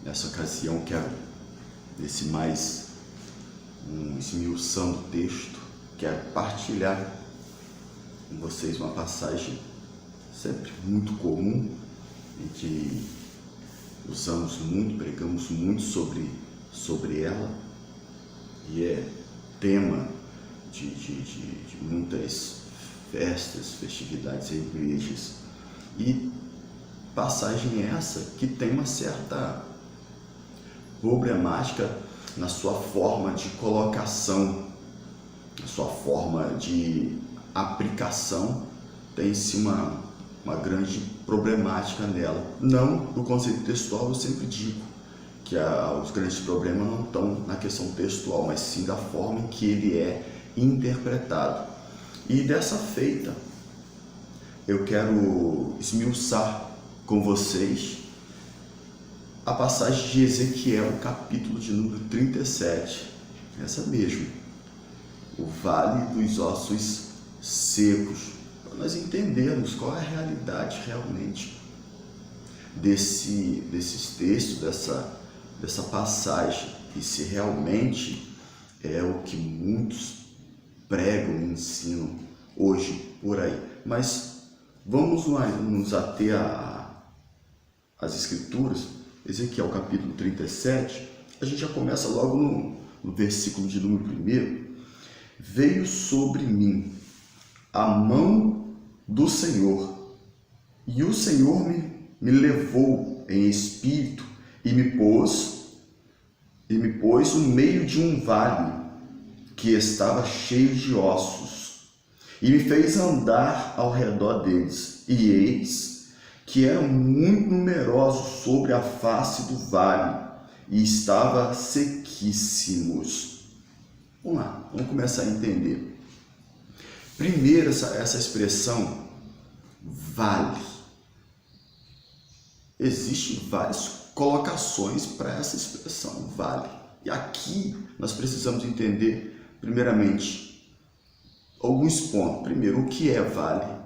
Nessa ocasião quero, nesse mais esmiuçando o texto, quero partilhar com vocês uma passagem sempre muito comum, em que usamos muito, pregamos muito sobre ela, e é tema de muitas festas, festividades em igrejas. E passagem essa que tem uma certa problemática na sua forma de colocação, na sua forma de aplicação, tem-se uma grande problemática nela. Não no conceito textual, eu sempre digo que os grandes problemas não estão na questão textual, mas sim da forma em que ele é interpretado. E dessa feita, eu quero esmiuçar com vocês a passagem de Ezequiel, capítulo de número 37, essa mesmo, o Vale dos Ossos Secos, para nós entendermos qual é a realidade realmente desses textos, dessa passagem, e se realmente é o que muitos pregam e ensinam hoje por aí. Mas vamos nos ater às Escrituras. Ezequiel capítulo 37, a gente já começa logo no versículo de número 1. Veio sobre mim a mão do Senhor, e o Senhor me levou em espírito e me pôs no meio de um vale que estava cheio de ossos, e me fez andar ao redor deles, e eis que eram muito numerosos sobre a face do vale, e estavam sequíssimos. Vamos lá, vamos começar a entender. Primeiro, essa expressão vale. Existem várias colocações para essa expressão vale. E aqui nós precisamos entender, primeiramente, alguns pontos. Primeiro, o que é vale?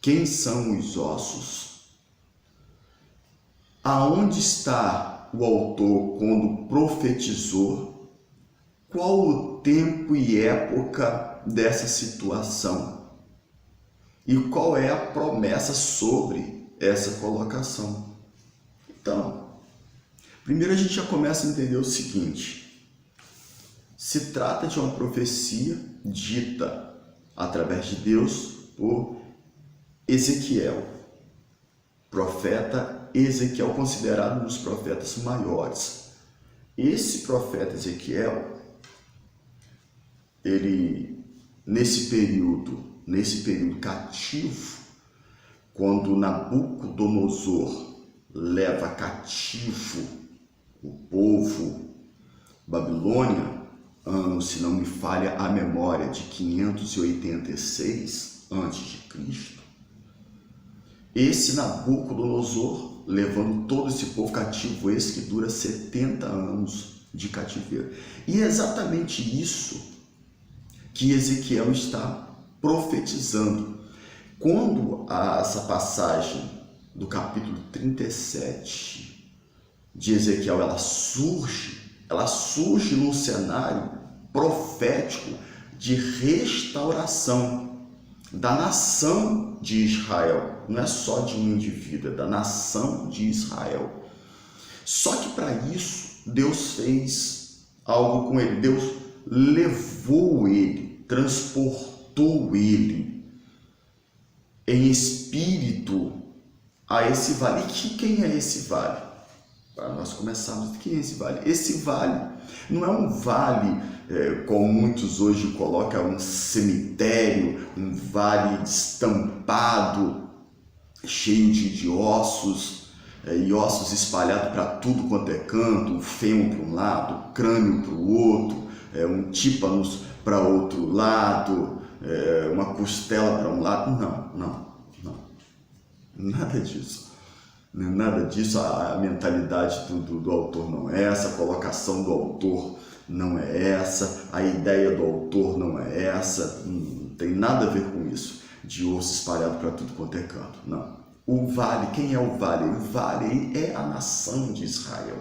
Quem são os ossos? Aonde está o autor quando profetizou? Qual o tempo e época dessa situação? E qual é a promessa sobre essa colocação? Então, primeiro a gente já começa a entender o seguinte: se trata de uma profecia dita através de Deus por Ezequiel, profeta Ezequiel, considerado um dos profetas maiores. Esse profeta Ezequiel, ele nesse período cativo, quando Nabucodonosor leva cativo o povo Babilônia, ano, se não me falha a memória, de 586 a.C., esse Nabucodonosor, levando todo esse povo cativo, esse que dura 70 anos de cativeiro. E é exatamente isso que Ezequiel está profetizando. Quando essa passagem do capítulo 37 de Ezequiel, ela surge num cenário profético de restauração da nação de Israel. Não é só de um indivíduo, é da nação de Israel. Só que para isso, Deus fez algo com ele. Deus levou ele, transportou ele em espírito a esse vale. E quem é esse vale? Para nós começarmos, quem é esse vale? Esse vale não é um vale, como muitos hoje colocam, um cemitério, um vale estampado, cheio de ossos, e ossos espalhados para tudo quanto é canto, um fêmur para um lado, um crânio para o outro, um tímpanos para outro lado, uma costela para um lado. Não. Nada disso. Nada disso. A mentalidade do autor não é essa, a colocação do autor não é essa, a ideia do autor não é essa, não tem nada a ver com isso, de osso espalhado para tudo quanto é canto. Não. o vale. Quem é o vale? O vale é a nação de Israel.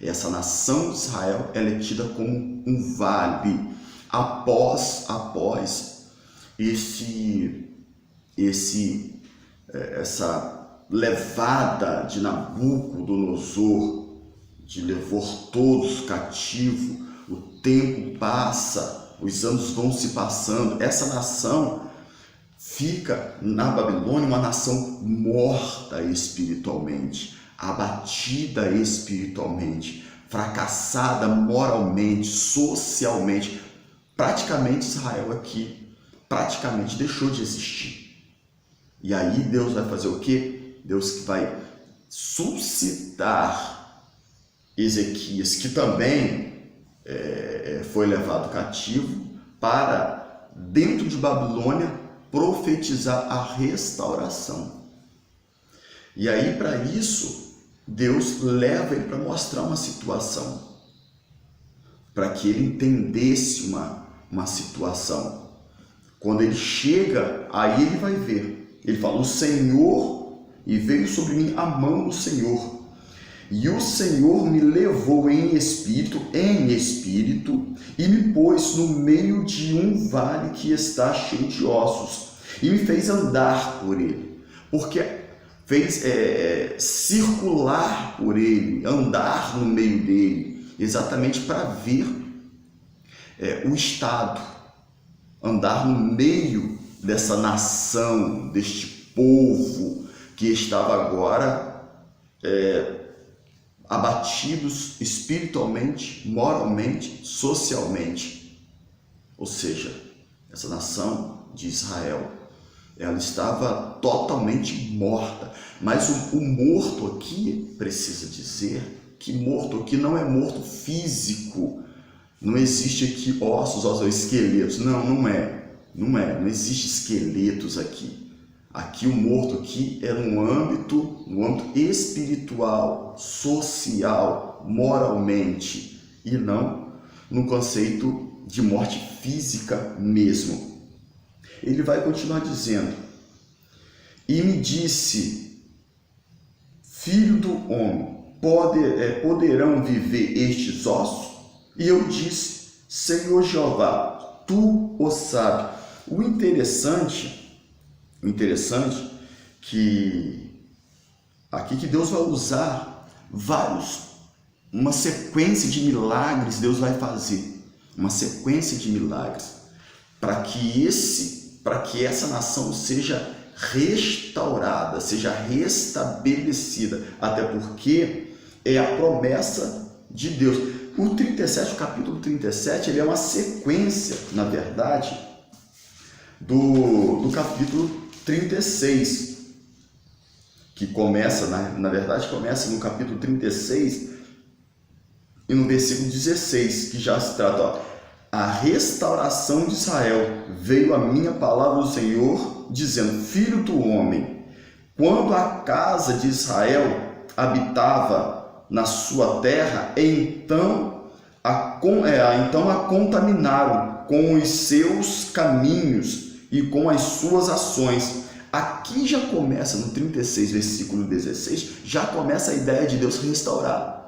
Essa nação de Israel, ela é tida como um vale após essa levada de Nabucodonosor, de levar todos cativos. O tempo passa, os anos vão se passando. Essa nação fica na Babilônia uma nação morta espiritualmente, abatida espiritualmente, fracassada moralmente, socialmente. Praticamente Israel aqui deixou de existir. E aí Deus vai fazer o quê? Deus vai suscitar Ezequias, que também foi levado cativo, para dentro de Babilônia profetizar a restauração. E aí, para isso, Deus leva ele para mostrar uma situação, para que ele entendesse uma situação. Quando ele chega, aí ele vai ver. Ele fala: o Senhor, e veio sobre mim a mão do Senhor. E o Senhor me levou em espírito, e me pôs no meio de um vale que está cheio de ossos, e me fez andar por ele, porque fez circular por ele, andar no meio dele, exatamente para ver o estado, andar no meio dessa nação, deste povo que estava agora abatidos espiritualmente, moralmente, socialmente. Ou seja, essa nação de Israel, ela estava totalmente morta. Mas o morto aqui, precisa dizer que morto aqui não é morto físico. Não existe aqui ossos, esqueletos. Não existe esqueletos aqui. Aqui o morto aqui é no âmbito espiritual, social, moralmente, e não no conceito de morte física mesmo. Ele vai continuar dizendo: e me disse, filho do homem, poderão viver estes ossos? E eu disse: Senhor Jeová, tu o sabes. O interessante que aqui que Deus vai usar uma sequência de milagres. Deus vai fazer uma sequência de milagres para que essa nação seja restaurada, seja restabelecida, até porque é a promessa de Deus. O capítulo 37, ele é uma sequência, na verdade, do capítulo 36, que começa, na verdade, começa no capítulo 36 e no versículo 16, que já se trata: a restauração de Israel. Veio a minha palavra do Senhor, dizendo: filho do homem, quando a casa de Israel habitava na sua terra, então a contaminaram com os seus caminhos e com as suas ações. Aqui já começa, no 36, versículo 16, já começa a ideia de Deus restaurar.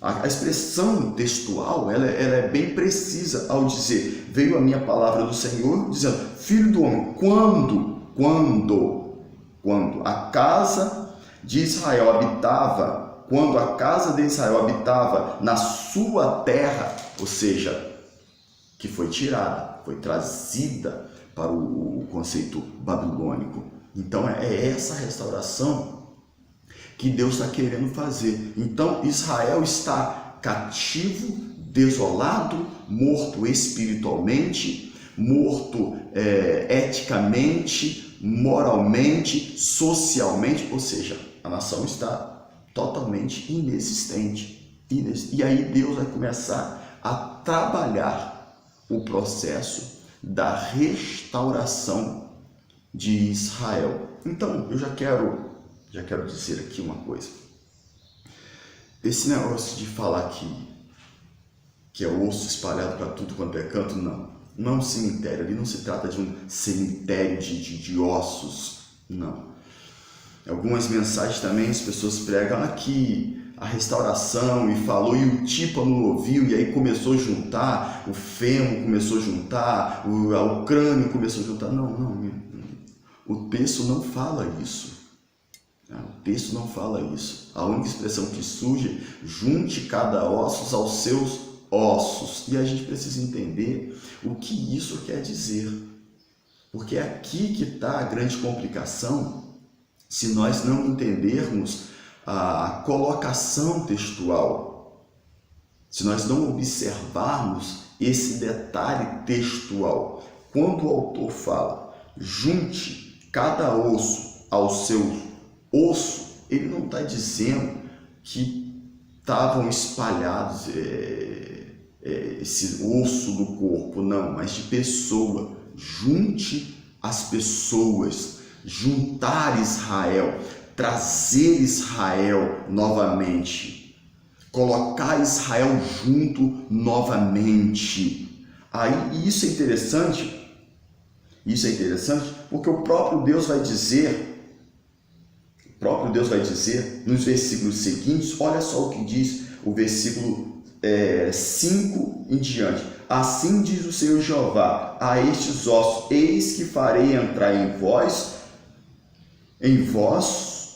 A expressão textual, ela é bem precisa ao dizer: veio a minha palavra do Senhor, dizendo: filho do homem, quando a casa de Israel habitava, na sua terra, ou seja, que foi tirada, foi trazida para o conceito babilônico. Então é essa restauração que Deus está querendo fazer. Então Israel está cativo, desolado, morto espiritualmente, morto eticamente, moralmente, socialmente, ou seja, a nação está totalmente inexistente. E aí Deus vai começar a trabalhar o processo da restauração de Israel. Então, eu já quero dizer aqui uma coisa. Esse negócio de falar que é osso espalhado para tudo quanto é canto, não é um cemitério. Ali não se trata de um cemitério de ossos, não. algumas mensagens também as pessoas pregam aqui a restauração e falou, e o tímpano ouviu, e aí começou a juntar, o fêmur começou a juntar, o crânio começou a juntar. Não, o texto não fala isso. O texto não fala isso. A única expressão que surge, junte cada osso aos seus ossos. E a gente precisa entender o que isso quer dizer. Porque é aqui que está a grande complicação, se nós não entendermos a colocação textual, se nós não observarmos esse detalhe textual. Quando o autor fala, junte cada osso ao seu osso, ele não está dizendo que estavam espalhados esse osso do corpo, não, mas de pessoa. Junte as pessoas, juntar Israel, trazer Israel novamente, colocar Israel junto novamente. Aí isso é interessante porque o próprio Deus vai dizer nos versículos seguintes, olha só o que diz o versículo 5 em diante. Assim diz o Senhor Jeová a estes ossos, eis que farei entrar em vós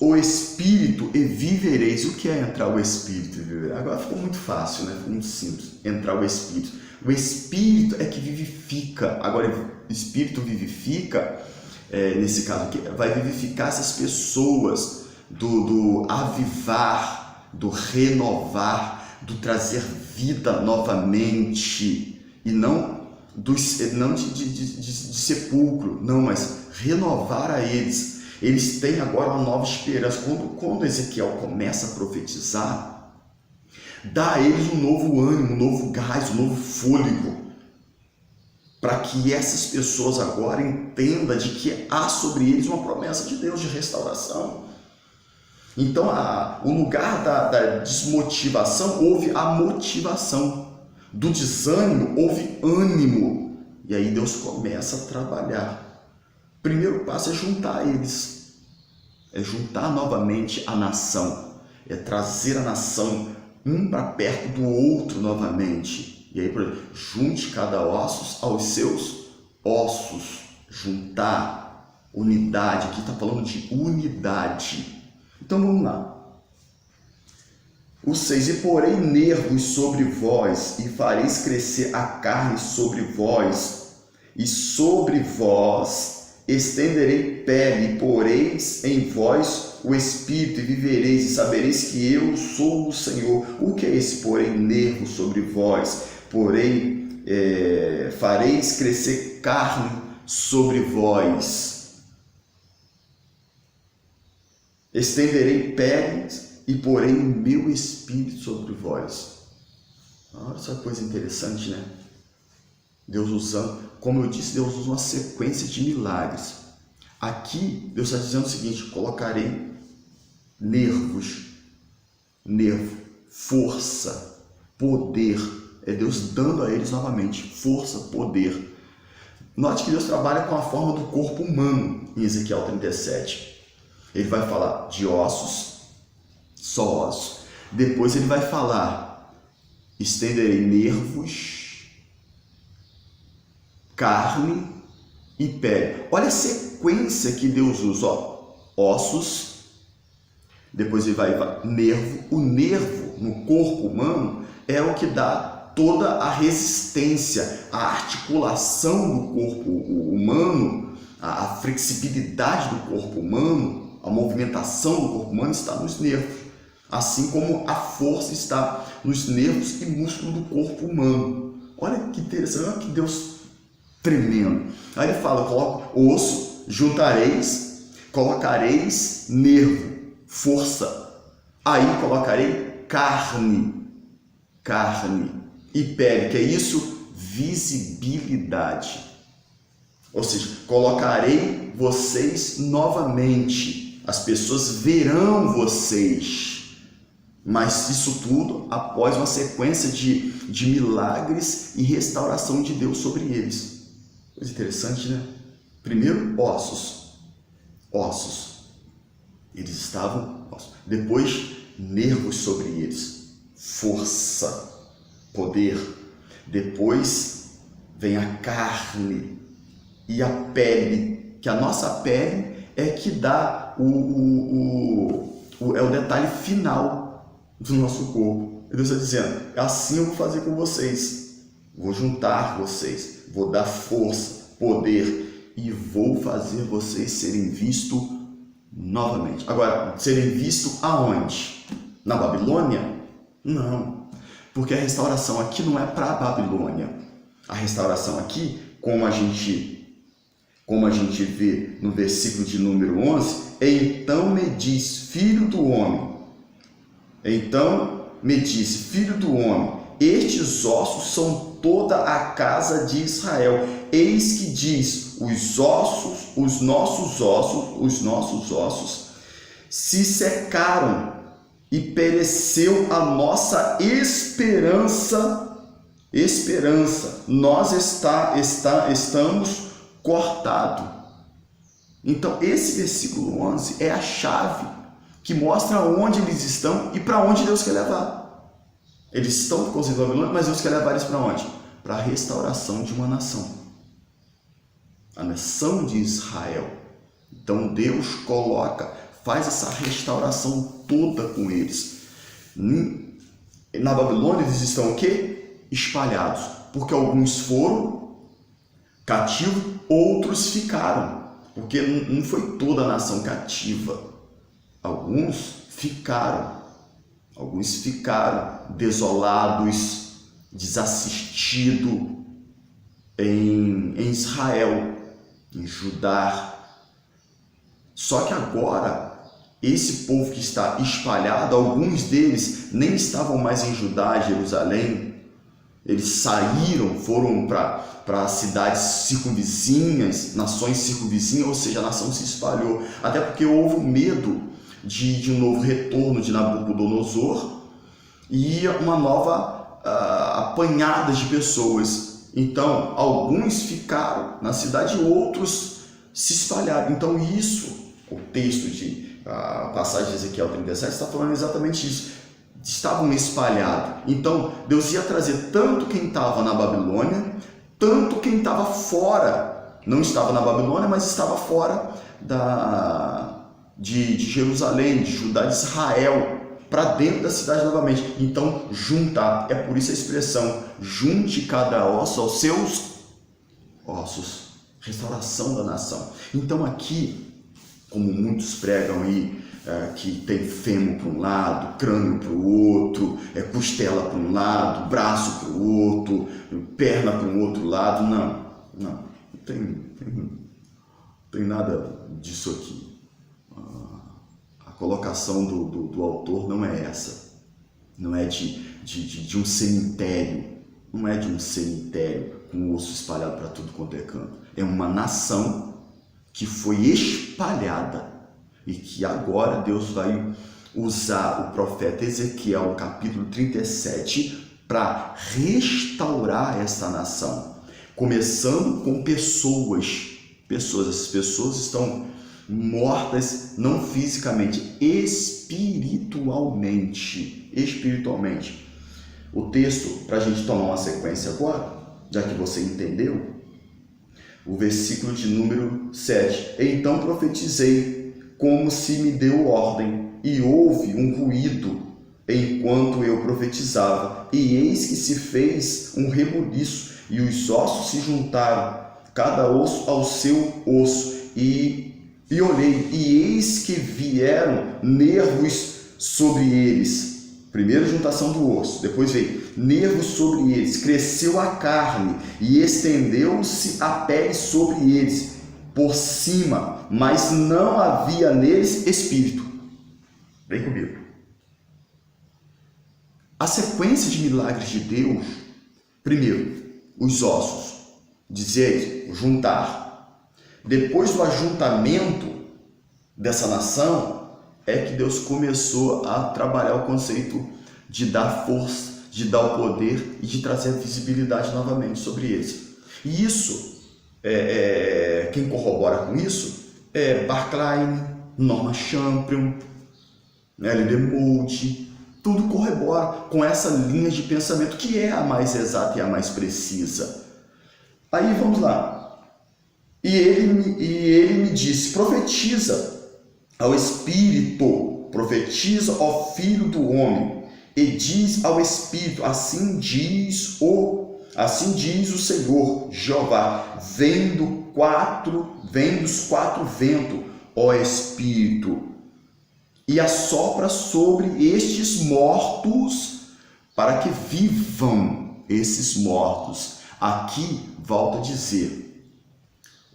o Espírito e vivereis. O que é entrar o Espírito e viver? Agora ficou muito fácil, né? Ficou muito simples. Entrar o Espírito. O Espírito é que vivifica. Agora, o Espírito vivifica, nesse caso aqui, vai vivificar essas pessoas do avivar, do renovar, do trazer vida novamente. E não de sepulcro, não, mas renovar a eles. Eles têm agora uma nova esperança. Quando Ezequiel começa a profetizar, dá a eles um novo ânimo, um novo gás, um novo fôlego, para que essas pessoas agora entendam de que há sobre eles uma promessa de Deus de restauração. Então, o lugar da desmotivação, houve a motivação. Do desânimo, houve ânimo. E aí Deus começa a trabalhar. O primeiro passo é juntar eles, é juntar novamente a nação, é trazer a nação um para perto do outro novamente. E aí, por exemplo, junte cada osso aos seus ossos, juntar, unidade. Aqui está falando de unidade. Então vamos lá. O 6, e porei nervos sobre vós, e fareis crescer a carne sobre vós, e sobre vós estenderei pele, e poreis em vós o Espírito, e vivereis, e sabereis que eu sou o Senhor. O que é esse porei nervos sobre vós? Fareis crescer carne sobre vós. Estenderei peles, e porei o meu Espírito sobre vós. Olha essa coisa interessante, né? Deus usando, como eu disse, Deus usa uma sequência de milagres. Aqui, Deus está dizendo o seguinte, colocarei nervo, força, poder. É Deus dando a eles novamente força, poder. Note que Deus trabalha com a forma do corpo humano em Ezequiel 37. Ele vai falar de ossos, só ossos. Depois ele vai falar, estenderei nervos, carne e pele. Olha a sequência que Deus usa, ó. Ossos, depois ele vai nervo. O nervo no corpo humano é o que dá toda a resistência, a articulação do corpo humano, a flexibilidade do corpo humano, a movimentação do corpo humano está nos nervos, assim como a força está nos nervos e músculos do corpo humano. Olha que interessante, olha que Deus tremendo. Aí ele fala, coloca osso, juntareis, colocareis nervo, força, aí colocarei carne e pele, que é isso? Visibilidade. Ou seja, colocarei vocês novamente, as pessoas verão vocês, mas isso tudo após uma sequência de milagres e restauração de Deus sobre eles. Coisa interessante, né? Primeiro, ossos. Eles estavam, depois, nervos sobre eles, força, poder. Depois vem a carne e a pele, que a nossa pele é que dá é o detalhe final do nosso corpo. E Deus está dizendo, assim eu vou fazer com vocês, vou juntar vocês, vou dar força, poder e vou fazer vocês serem vistos novamente. Agora, serem vistos aonde? Na Babilônia? Não, porque a restauração aqui não é para a Babilônia. A restauração aqui, como a gente vê no versículo de número 11, então me diz, filho do homem, estes ossos são toda a casa de Israel. Eis que diz, os nossos ossos se secaram e pereceu a nossa esperança. Nós estamos cortados. Então esse versículo 11 é a chave que mostra onde eles estão e para onde Deus quer levar. Eles estão com os Babilônios, mas Deus quer levar eles para onde? Para a restauração de uma nação. A nação de Israel. Então Deus faz essa restauração toda com eles. Na Babilônia eles estão o quê? Espalhados. Porque alguns foram cativos, outros ficaram. Porque não foi toda a nação cativa. Alguns ficaram desolados, desassistidos em Israel, em Judá. Só que agora, esse povo que está espalhado, alguns deles nem estavam mais em Judá, Jerusalém. Eles saíram, foram para cidades circunvizinhas, nações circunvizinhas, ou seja, a nação se espalhou. Até porque houve medo de um novo retorno de Nabucodonosor e uma nova apanhada de pessoas. Então, alguns ficaram na cidade e outros se espalharam. Então, o texto a passagem de Ezequiel 37 está falando exatamente isso. Estavam espalhados. Então, Deus ia trazer tanto quem estava na Babilônia, tanto quem estava fora. Não estava na Babilônia, mas estava fora de Jerusalém, de Judá, de Israel, para dentro da cidade novamente. Então, juntar. É por isso a expressão, junte cada osso aos seus ossos. Restauração da nação. Então aqui, como muitos pregam aí, que tem fêmur para um lado, crânio para o outro, costela para um lado, braço para o outro, perna para um outro lado. Não tem nada disso aqui. A colocação do autor não é essa. Não é de um cemitério. Não é de um cemitério com osso espalhado para tudo quanto é canto. É uma nação que foi espalhada e que agora Deus vai usar o profeta Ezequiel, capítulo 37, para restaurar essa nação, começando com pessoas. Essas pessoas estão mortas, não fisicamente, espiritualmente. O texto, para a gente tomar uma sequência agora, já que você entendeu, o versículo de número 7. Então profetizei, como se me deu ordem, e houve um ruído enquanto eu profetizava, e eis que se fez um rebuliço, e os ossos se juntaram, cada osso ao seu osso, e olhei, e eis que vieram nervos sobre eles. Primeiro juntação do osso, depois veio nervos sobre eles, cresceu a carne e estendeu-se a pele sobre eles por cima, mas não havia neles espírito. Vem comigo. A sequência de milagres de Deus, primeiro, os ossos, dizer, juntar. Depois do ajuntamento dessa nação, é que Deus começou a trabalhar o conceito de dar força, de dar o poder e de trazer a visibilidade novamente sobre eles. E isso, quem corrobora com isso é Barclay, Norma Champion, L.D. Moody, tudo corrobora com essa linha de pensamento que é a mais exata e a mais precisa. Aí vamos lá. E ele me disse, profetiza ao Espírito, profetiza ao Filho do Homem, e diz ao Espírito, assim diz o Senhor, Jeová, vem dos quatro ventos, ó Espírito, e assopra sobre estes mortos, para que vivam esses mortos. Aqui, volto a dizer,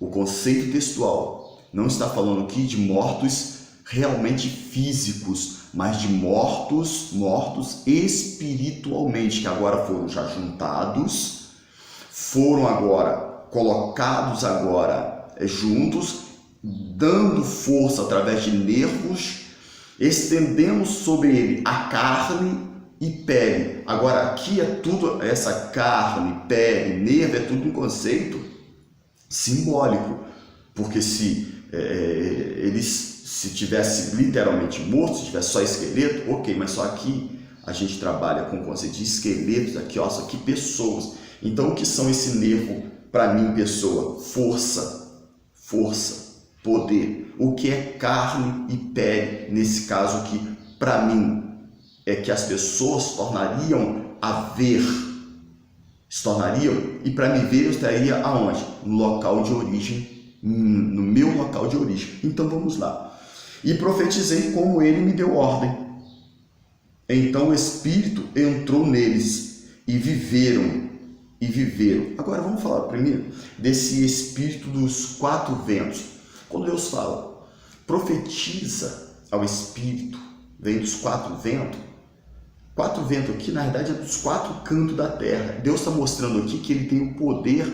o conceito textual não está falando aqui de mortos realmente físicos, mas de mortos espiritualmente, que agora foram já juntados, foram agora colocados agora juntos, dando força através de nervos, estendendo sobre ele a carne e pele. Agora aqui é tudo, essa carne, pele, nervo, é tudo um conceito simbólico, porque se tivesse literalmente morto, se tivesse só esqueleto, ok, mas só aqui a gente trabalha com o conceito de esqueletos, aqui, ó, aqui pessoas. Então o que são esse nervo para mim, pessoa? Força, poder. O que é carne e pele, nesse caso aqui, para mim, é que as pessoas tornariam a ver, e para me ver eu estaria aonde? No local de origem, no meu local de origem. Então vamos lá. E profetizei como ele me deu ordem. Então o Espírito entrou neles e viveram. Agora vamos falar primeiro desse Espírito dos quatro ventos. Quando Deus fala, profetiza ao Espírito, vem dos quatro ventos. Quatro ventos aqui, na verdade, é dos quatro cantos da terra. Deus está mostrando aqui que ele tem o poder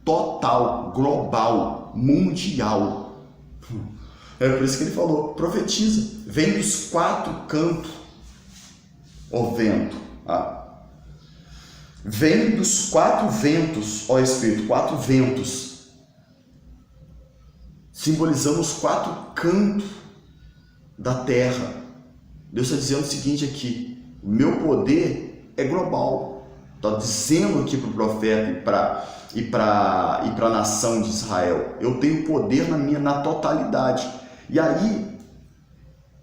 total, global, mundial. É por isso que ele falou, profetiza, vem dos quatro cantos, ó vento. Vem dos quatro ventos, ó Espírito, quatro ventos. Simbolizando os quatro cantos da terra. Deus está dizendo o seguinte aqui, o meu poder é global. Está dizendo aqui para o profeta e para a nação de Israel, eu tenho poder na totalidade. E aí,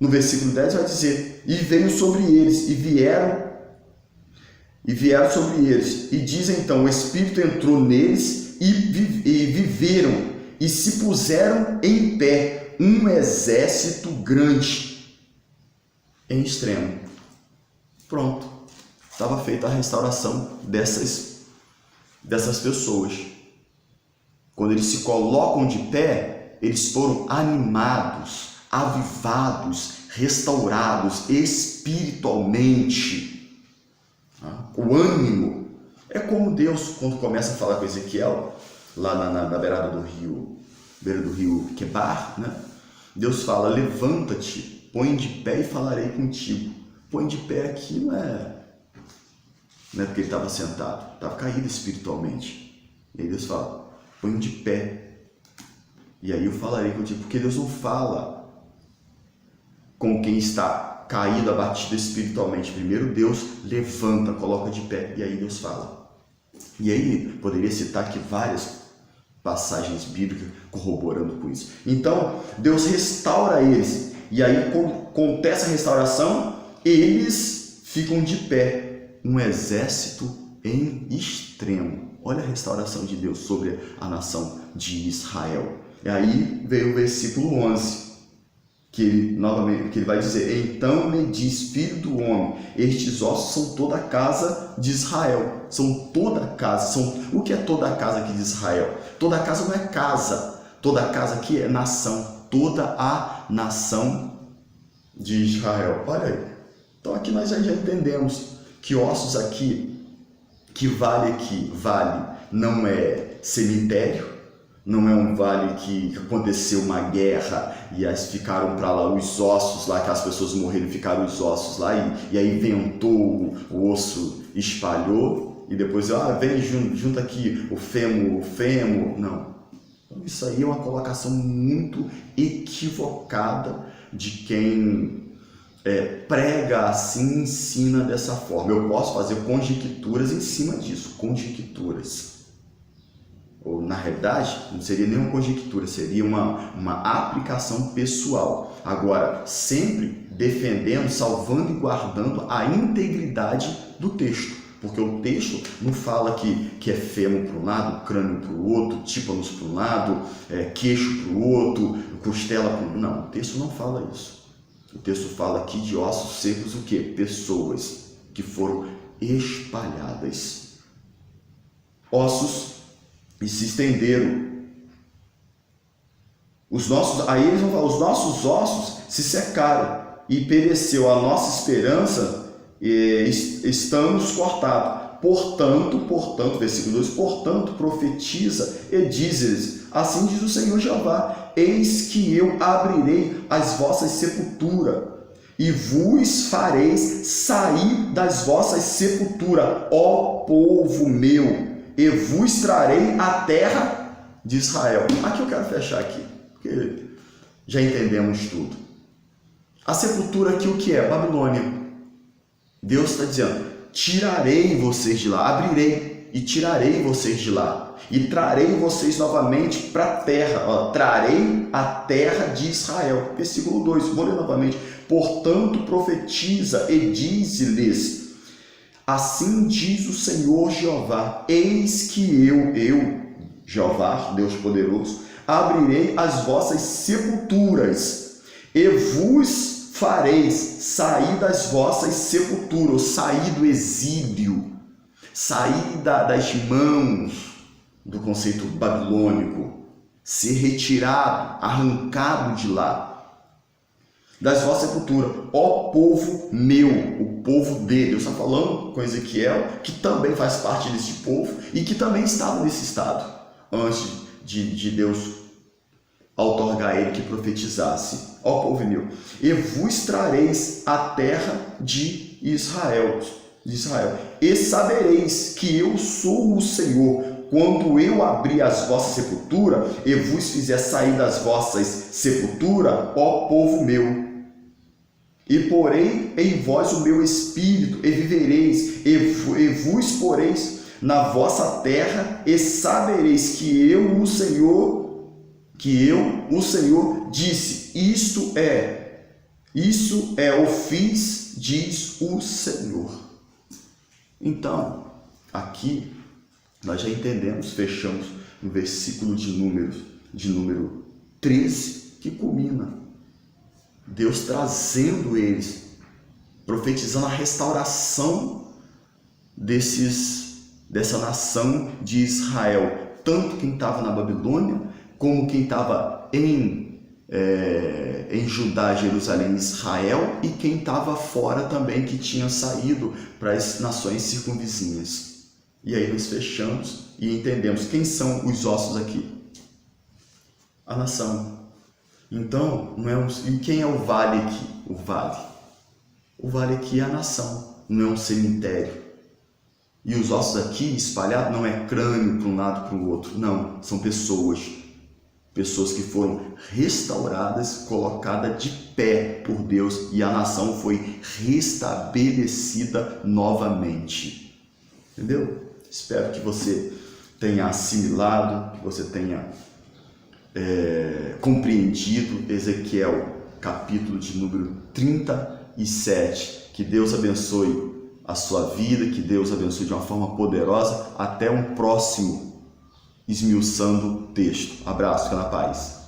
no versículo 10 vai dizer, e veio sobre eles, e vieram sobre eles, e diz então, o Espírito entrou neles e viveram, e se puseram em pé, um exército grande, em extremo. Pronto, estava feita a restauração dessas pessoas. Quando eles se colocam de pé, eles foram animados, avivados, restaurados espiritualmente. O ânimo é como Deus, quando começa a falar com Ezequiel, lá na beira do rio Quebar, né? Deus fala, levanta-te, põe de pé e falarei contigo. Põe de pé aqui não é porque ele estava sentado, estava caído espiritualmente. E aí Deus fala, põe de pé, e aí eu falarei contigo, porque Deus não fala com quem está caído, abatido espiritualmente. Primeiro Deus levanta, coloca de pé, e aí Deus fala. E aí poderia citar aqui várias passagens bíblicas corroborando com isso. Então Deus restaura eles, e aí com essa restauração eles ficam de pé, um exército em extremo. Olha a restauração de Deus sobre a nação de Israel. E aí veio o versículo 11, que ele vai dizer, então me diz, filho do homem, estes ossos são toda a casa de Israel. São toda a casa. O que é toda a casa aqui de Israel? Toda a casa não é casa. Toda a casa aqui é nação. Toda a nação de Israel. Olha aí. Então aqui nós já entendemos que ossos aqui, que vale não é cemitério, não é um vale que aconteceu uma guerra e aí ficaram para lá os ossos lá, que as pessoas morreram e ficaram os ossos lá e aí ventou, o osso espalhou e depois vem junto aqui o fêmur, não. Isso aí é uma colocação muito equivocada de quem prega assim, ensina dessa forma. Eu posso fazer conjecturas em cima disso, conjecturas. Ou, na realidade, não seria nenhuma conjectura, seria uma aplicação pessoal. Agora, sempre defendendo, salvando e guardando a integridade do texto. Porque o texto não fala que é fêmur para um lado, crânio para o outro, tímpanos para um lado, queixo para o outro, costela para o outro. Não, o texto não fala isso. O texto fala aqui de ossos secos, o quê? Pessoas que foram espalhadas. Ossos e se estenderam. Aí eles vão falar, os nossos ossos se secaram e pereceu a nossa esperança, estamos cortados. Portanto, versículo 2, portanto, profetiza e diz-lhes, assim diz o Senhor Jeová, eis que eu abrirei as vossas sepulturas e vos fareis sair das vossas sepulturas, ó povo meu, e vos trarei a terra de Israel. Aqui eu quero fechar aqui, porque já entendemos tudo. A sepultura aqui o que é? Babilônia. Deus está dizendo, tirarei vocês de lá, abrirei e tirarei vocês de lá e trarei vocês novamente para a terra, trarei a terra de Israel. Versículo 2, vou ler novamente. Portanto, profetiza e diz-lhes, assim diz o Senhor Jeová, eis que eu, Jeová, Deus poderoso, abrirei as vossas sepulturas e vos fareis sair das vossas sepulturas, sair do exílio, sair das mãos do conceito babilônico, ser retirado, arrancado de lá, das vossas sepulturas, ó povo meu, o povo dele. Deus está falando com Ezequiel, que também faz parte desse povo e que também estava nesse estado, antes de Deus outorgar a ele que profetizasse, ó povo meu, e vos trareis a terra de Israel, e sabereis que eu sou o Senhor, quando eu abrir as vossas sepulturas e vos fizer sair das vossas sepulturas, ó povo meu, e porei em vós o meu espírito, e vivereis, e vos poreis na vossa terra, e sabereis que eu, o Senhor, disse, isso é o fiz, diz o Senhor. Então, aqui nós já entendemos, fechamos no versículo de número 13, que culmina Deus trazendo eles, profetizando a restauração dessa nação de Israel, tanto quem estava na Babilônia, como quem estava em Judá, Jerusalém, Israel, e quem estava fora também, que tinha saído para as nações circunvizinhas. E aí nós fechamos e entendemos quem são os ossos aqui. A nação. Então, e quem é o vale aqui? O vale aqui é a nação, não é um cemitério. E os ossos aqui espalhados não é crânio para um lado para o outro, não, são pessoas que foram restauradas, colocadas de pé por Deus, e a nação foi restabelecida novamente. Entendeu? Espero que você tenha assimilado, que você tenha compreendido Ezequiel, capítulo de número 37. Que Deus abençoe a sua vida, que Deus abençoe de uma forma poderosa. Até um próximo esmiuçando o texto. Abraço, fica na paz.